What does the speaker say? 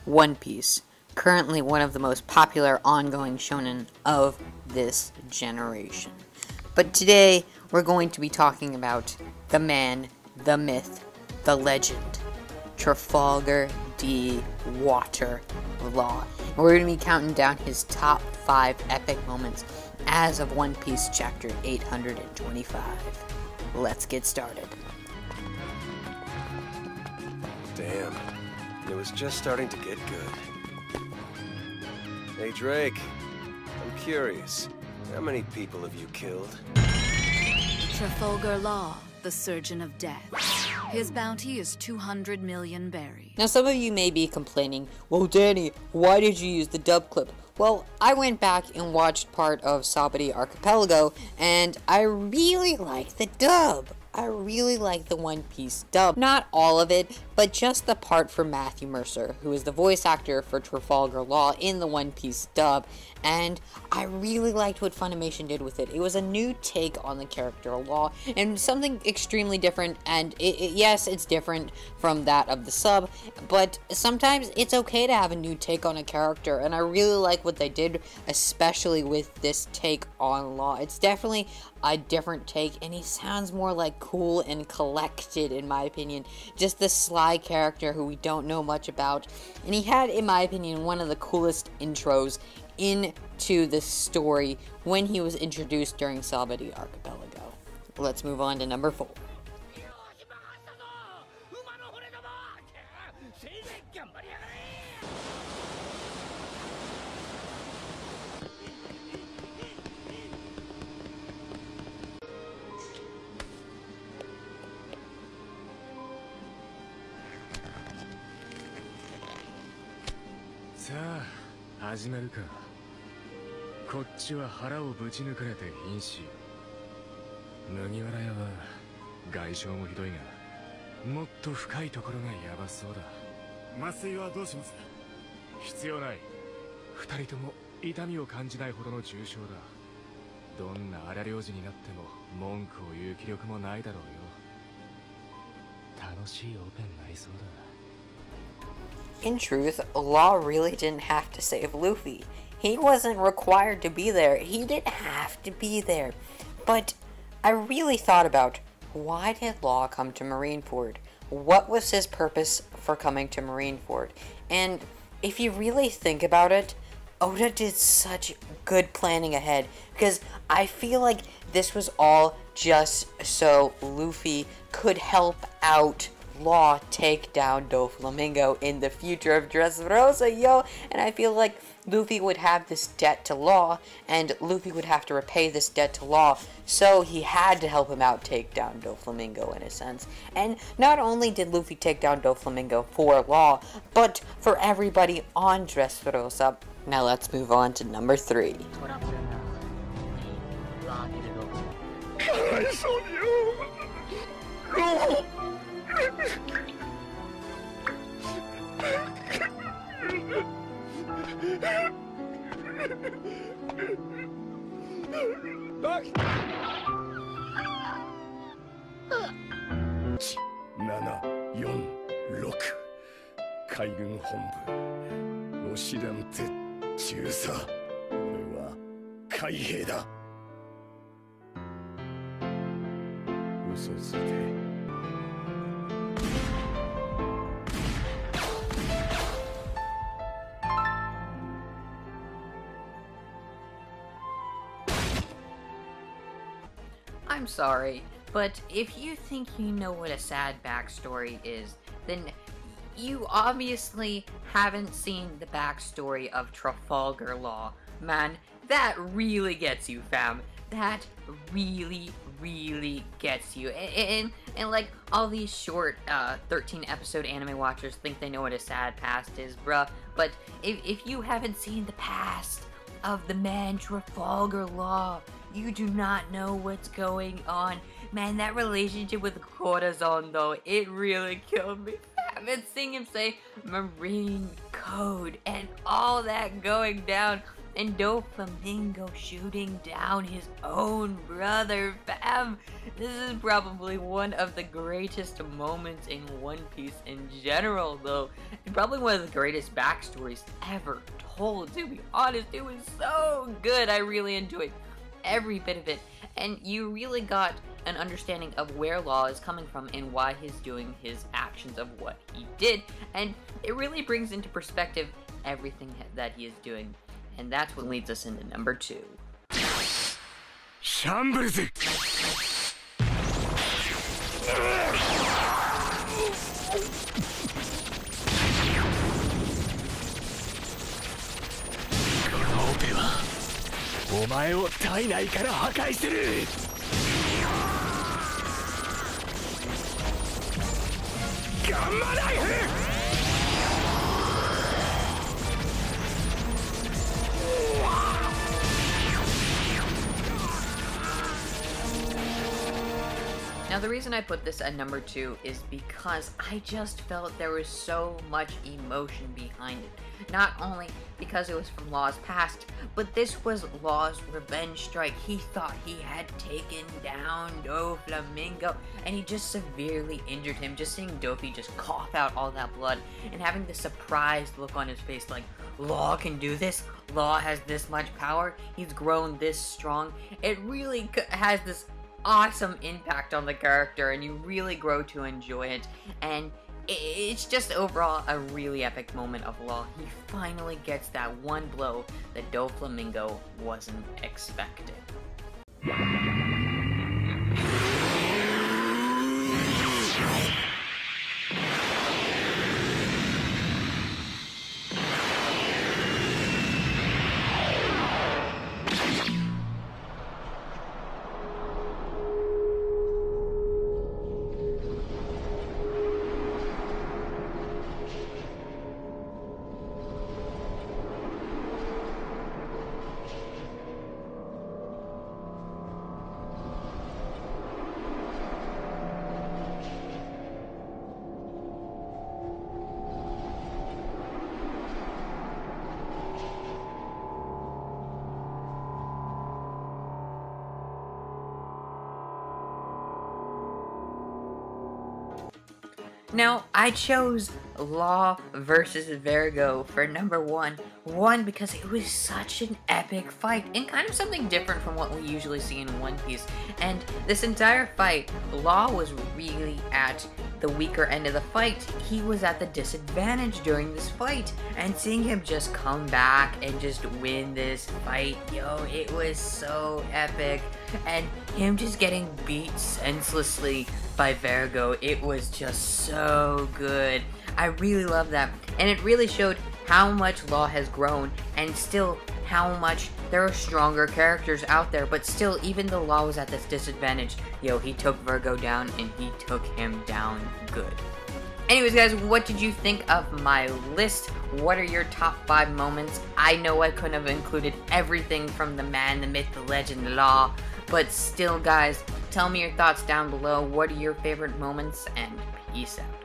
One Piece, currently one of the most popular ongoing shonen of this generation. But today, we're going to be talking about the man, the myth, the legend, Trafalgar D. Water Law. And we're going to be counting down his top 5 epic moments as of One Piece chapter 825. Let's get started. Damn, it was just starting to get good. Hey Drake, I'm curious, how many people have you killed? Trafalgar Law, the Surgeon of Death. His bounty is 200 million berries. Now some of you may be complaining, well Danny, why did you use the dub clip? Well, I went back and watched part of Sabaody Archipelago, and I really like the dub. I really like the One Piece dub. Not all of it, but just the part for Matthew Mercer, who is the voice actor for Trafalgar Law in the One Piece dub, and I really liked what Funimation did with it. It was a new take on the character Law, and something extremely different, and yes, it's different from that of the sub, but sometimes it's okay to have a new take on a character, and I really like what they did, especially with this take on Law. It's definitely a different take, and he sounds more like cool and collected, in my opinion. Just the sly character who we don't know much about, and he had, in my opinion, one of the coolest intros into the story when he was introduced during Sabaody Archipelago. Let's move on to number 4.さあ始めるか。こっちは腹をぶち抜かれて瀕死。麦わら屋は外傷もひどいが、もっと深いところがヤバそうだ。麻酔はどうします？必要ない。二人とも痛みを感じないほどの重傷だ。どんな荒療治になっても文句を言う気力もないだろうよ。楽しいオペになりそうだ。In truth, Law really didn't have to save Luffy. He wasn't required to be there. He didn't have to be there. But I really thought about, why did Law come to Marineford? What was his purpose for coming to Marineford? And if you really think about it, Oda did such good planning ahead, because I feel like this was all just so Luffy could help out Law take down Doflamingo in the future of Dressrosa, yo! And I feel like Luffy would have this debt to Law, and Luffy would have to repay this debt to Law, so he had to help him out take down Doflamingo in a sense. And not only did Luffy take down Doflamingo for Law, but for everybody on Dressrosa. Now let's move on to number 3. Kaigen Honbu, Oshirante Chusa. Ore wa Kaihei da. Uso tsuite. I'm sorry, but if you think you know what a sad backstory is, then you obviously haven't seen the backstory of Trafalgar Law. Man, that really gets you, fam. That really gets you. And like, all these short 13 episode anime watchers think they know what a sad past is, bruh. But if you haven't seen the past of the man Trafalgar Law, you do not know what's going on. Man, that relationship with Corazon, though, it really killed me. And seeing him say Marine Code and all that going down, and Doflamingo shooting down his own brother, fam. This is probably one of the greatest moments in One Piece in general, though, and probably one of the greatest backstories ever told, to be honest. It was so good. I really enjoyed every bit of it, and you really got an understanding of where Law is coming from and why he's doing his actions of what he did, and it really brings into perspective everything that he is doing, and that's what leads us into number 2. Shambles! お前を体内から破壊する。ガンマナイフ。Now, the reason I put this at number 2 is because I just felt there was so much emotion behind it. Not only because it was from Law's past, but this was Law's revenge strike. He thought he had taken down Doflamingo, and he just severely injured him. Just seeing Dofi just cough out all that blood, and having the surprised look on his face like, Law can do this? Law has this much power? He's grown this strong? It really has this awesome impact on the character, and you really grow to enjoy it, and it's just overall a really epic moment of Law. He finally gets that one blow that Doflamingo wasn't expecting. Now, I chose Law versus Vergo for number 1. One, because it was such an epic fight, and kind of something different from what we usually see in One Piece. And this entire fight, Law was really at the weaker end of the fight. He was at the disadvantage during this fight, and seeing him just come back and just win this fight, yo, it was so epic. And him just getting beat senselessly by Vergo, it was just so good. I really love that, and it really showed how much Law has grown, and still how much there are stronger characters out there, but still, even though Law was at this disadvantage, yo, he took Vergo down, and he took him down good. Anyways, guys, what did you think of my list? What are your top 5 moments? I know I couldn't have included everything from the man, the myth, the legend, Law, but still, guys, tell me your thoughts down below. What are your favorite moments, and peace out.